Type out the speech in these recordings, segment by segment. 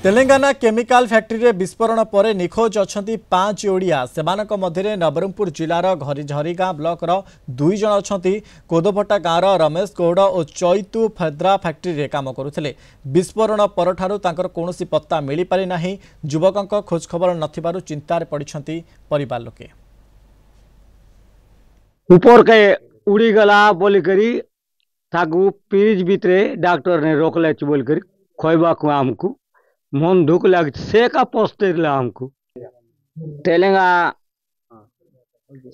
Telangana chemical factory रे विस्फोरण पर निखोज अछंती 5 Odia सेमानक मध्यरे Nabarangpur जिलार झरीगाँ block दुई जन अछंती कोदभट्टा गाँव रमेश गौड़ और चैतु फेद्रा फैक्ट्री रे काम करुथिले। विस्फोरण परठारु तांकर कोनोसी पत्ता मिली पारि नाही। युवकक खोज खबर नथिबारु चिंतार पड़िछंती परिवार लोके। ऊपर के उड़ी गला बोलिकरी ताकू फ्रिज भितरे डॉक्टर ने रोकले बोलकर खोबा को आमको मन दुख लग से का पस्ते हमको तेलंगाना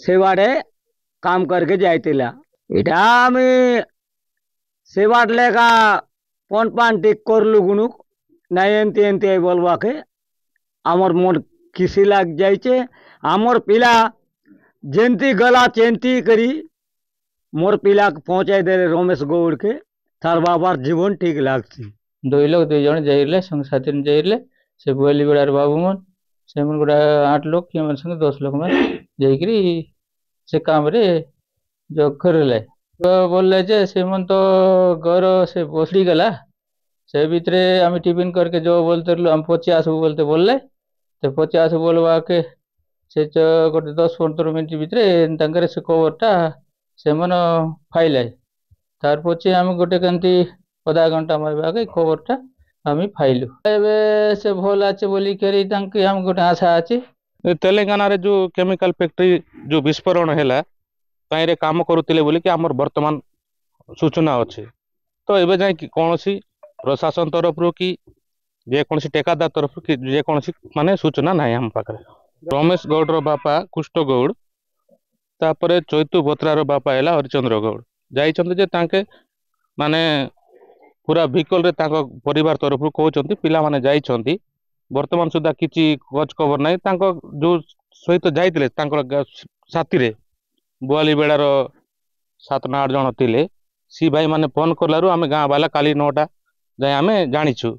सेवाड़े काम करके जाइतिला इटा हमें सेवाड़ लेगा पन पान टिक करलु गुनु नहीं एंती एंती बोलवा के आमर मन किसी लग जाइचे आमर पिला जेंती गला चेंती करी मोर पिला पहुंचाई दे रमेश गौड़ के थार बाबार जीवन ठीक लगती। दुई लोग दुई जन जाइले संग साथी जाइले से बुआली बेड़ार बाबू मन से मन गोटा 8 लोग कि मन संग 10 लोग मन जाइकरी से काम रे जो करले तो बोलले जे से मन तो घर से बसड़ी गला से भितरे आम टिफिन करके जो बोलते हम 50 बोलते बोलले तो 50 बोलवा के से गोटे 10-15 मिनट भितरे तांकर से खबरटा से मन फाइले तार पछे आम गोटे केंती आधा घंटा मारे खबरटा आम फाइलु से भल अच्छे बोली करी हम गोटे आशा अच्छे। तेलंगाना रे जो केमिकल फैक्ट्री जो विस्फोरण है ताइरे काम करुले बोलिक आमर वर्तमान सूचना अच्छे तो एवं जाए कि कौन सी प्रशासन तरफ कि जेकोसी टेकादार तरफ कि जेकोसी माने सूचना ना आम पाखे। रमेश गौड़ बापा कुष्ट गौड़ तापर चैतु भत्रार बापा है हरिचंद्र गौड़ जाइए माने पूरा व्हीकल रे तांको परिवार तरफ कहते पिला माने जाइछंती वर्तमान सुधा किसी खोज खबर नहीं जो सहित जाइतिले साथी रे बुआली बेड़ार 7-8 जन थिले सी भाई माने फोन कलारू आम गाँ बाला काली 9टा जाए आम जानिछु